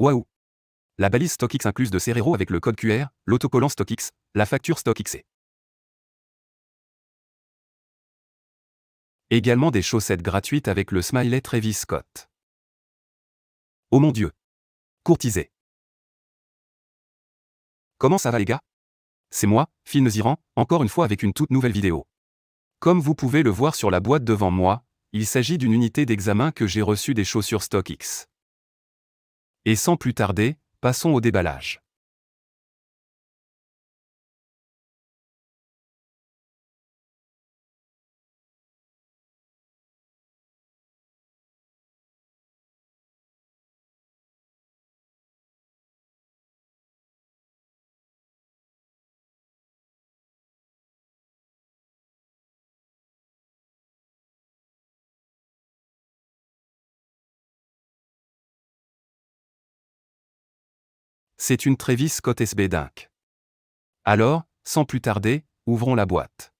Waouh! La balise StockX incluse de Serrero avec le code QR, l'autocollant StockX, la facture StockX. Également des chaussettes gratuites avec le smiley Travis Scott. Oh mon Dieu! Courtisé. Comment ça va les gars? C'est moi, Phil Ziran, encore une fois avec une toute nouvelle vidéo. Comme vous pouvez le voir sur la boîte devant moi, il s'agit d'une unité d'examen que j'ai reçue des chaussures StockX. Et sans plus tarder, passons au déballage. C'est une Travis Scott SB Dunk. Alors, sans plus tarder, ouvrons la boîte.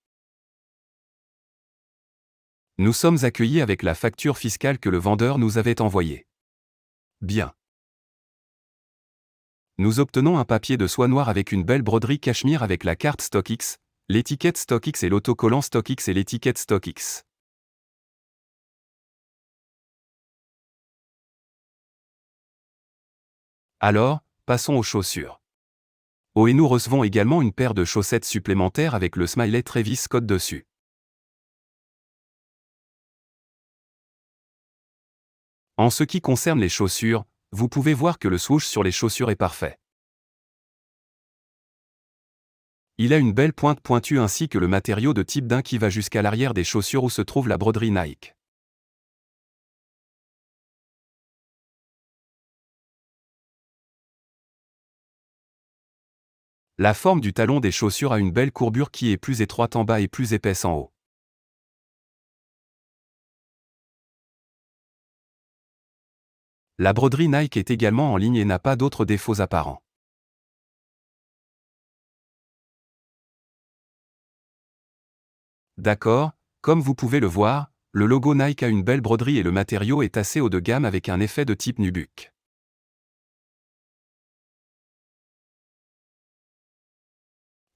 Nous sommes accueillis avec la facture fiscale que le vendeur nous avait envoyée. Bien. Nous obtenons un papier de soie noire avec une belle broderie cachemire avec la carte StockX, l'étiquette StockX et l'autocollant StockX et l'étiquette StockX. Alors, passons aux chaussures. Oh, et nous recevons également une paire de chaussettes supplémentaires avec le smiley Travis Scott dessus. En ce qui concerne les chaussures, vous pouvez voir que le swoosh sur les chaussures est parfait. Il a une belle pointe pointue ainsi que le matériau de type Dunk qui va jusqu'à l'arrière des chaussures où se trouve la broderie Nike. La forme du talon des chaussures a une belle courbure qui est plus étroite en bas et plus épaisse en haut. La broderie Nike est également en ligne et n'a pas d'autres défauts apparents. D'accord, comme vous pouvez le voir, le logo Nike a une belle broderie et le matériau est assez haut de gamme avec un effet de type nubuck.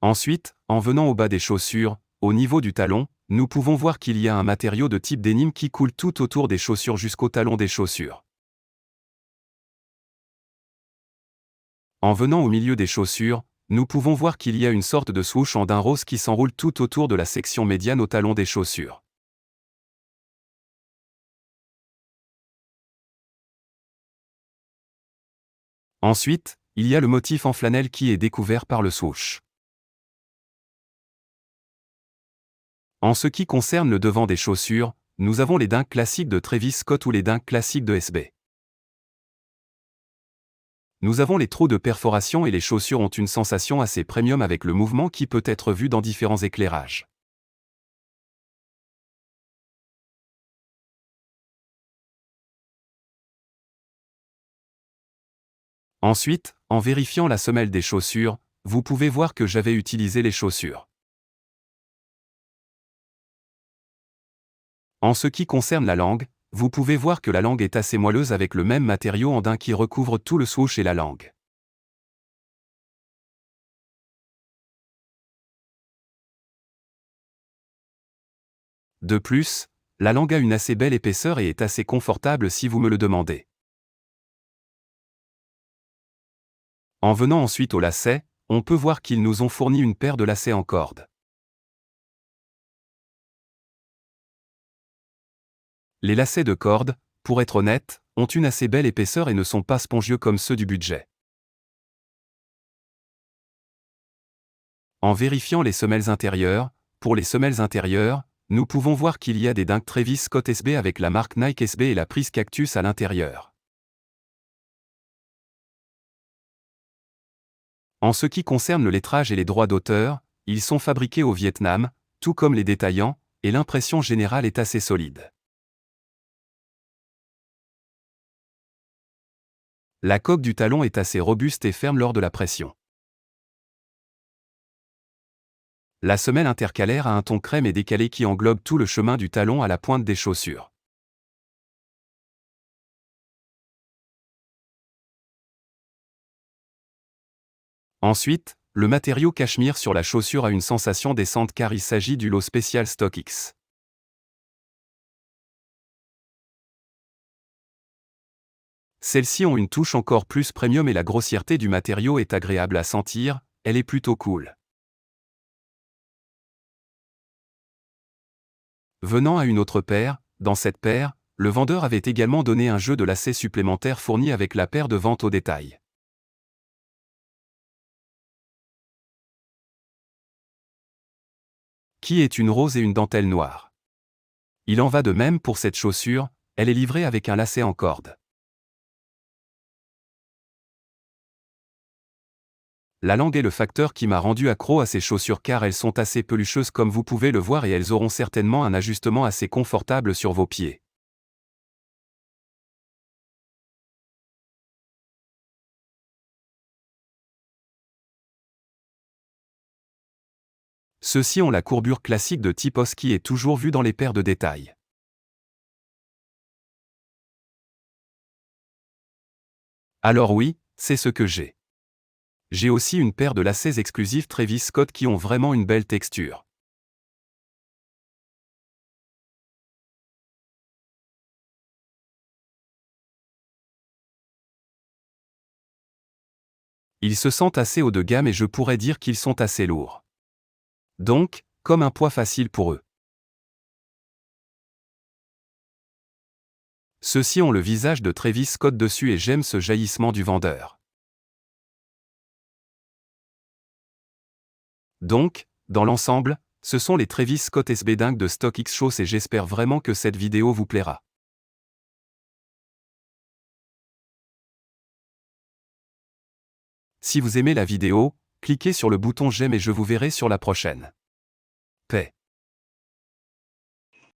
Ensuite, en venant au bas des chaussures, au niveau du talon, nous pouvons voir qu'il y a un matériau de type denim qui coule tout autour des chaussures jusqu'au talon des chaussures. En venant au milieu des chaussures, nous pouvons voir qu'il y a une sorte de swoosh en daim rose qui s'enroule tout autour de la section médiane au talon des chaussures. Ensuite, il y a le motif en flanelle qui est découvert par le swoosh. En ce qui concerne le devant des chaussures, nous avons les dunks classiques de Travis Scott ou les dunks classiques de SB. Nous avons les trous de perforation et les chaussures ont une sensation assez premium avec le mouvement qui peut être vu dans différents éclairages. Ensuite, en vérifiant la semelle des chaussures, vous pouvez voir que j'avais utilisé les chaussures. En ce qui concerne la langue, vous pouvez voir que la langue est assez moelleuse avec le même matériau en daim qui recouvre tout le swoosh et la langue. De plus, la langue a une assez belle épaisseur et est assez confortable si vous me le demandez. En venant ensuite aux lacets, on peut voir qu'ils nous ont fourni une paire de lacets en corde. Les lacets de corde, pour être honnête, ont une assez belle épaisseur et ne sont pas spongieux comme ceux du budget. En vérifiant les semelles intérieures, pour les semelles intérieures, nous pouvons voir qu'il y a des dunks Travis Scott SB avec la marque Nike SB et la prise Cactus à l'intérieur. En ce qui concerne le lettrage et les droits d'auteur, ils sont fabriqués au Vietnam, tout comme les détaillants, et l'impression générale est assez solide. La coque du talon est assez robuste et ferme lors de la pression. La semelle intercalaire a un ton crème et décalé qui englobe tout le chemin du talon à la pointe des chaussures. Ensuite, le matériau cachemire sur la chaussure a une sensation décente car il s'agit du lot spécial StockX. Celles-ci ont une touche encore plus premium et la grossièreté du matériau est agréable à sentir, elle est plutôt cool. Venant à une autre paire, dans cette paire, le vendeur avait également donné un jeu de lacets supplémentaire fourni avec la paire de vente au détail. Qui est une rose et une dentelle noire. Il en va de même pour cette chaussure, elle est livrée avec un lacet en corde. La langue est le facteur qui m'a rendu accro à ces chaussures car elles sont assez pelucheuses comme vous pouvez le voir et elles auront certainement un ajustement assez confortable sur vos pieds. Ceux-ci ont la courbure classique de type os qui est toujours vue dans les paires de détail. Alors oui, c'est ce que j'ai. J'ai aussi une paire de lacets exclusifs Travis Scott qui ont vraiment une belle texture. Ils se sentent assez haut de gamme et je pourrais dire qu'ils sont assez lourds. Donc, comme un poids facile pour eux. Ceux-ci ont le visage de Travis Scott dessus et j'aime ce jaillissement du vendeur. Donc, dans l'ensemble, ce sont les Travis Scott SB Dingue de StockX Shoes et j'espère vraiment que cette vidéo vous plaira. Si vous aimez la vidéo, cliquez sur le bouton j'aime et je vous verrai sur la prochaine. Paix.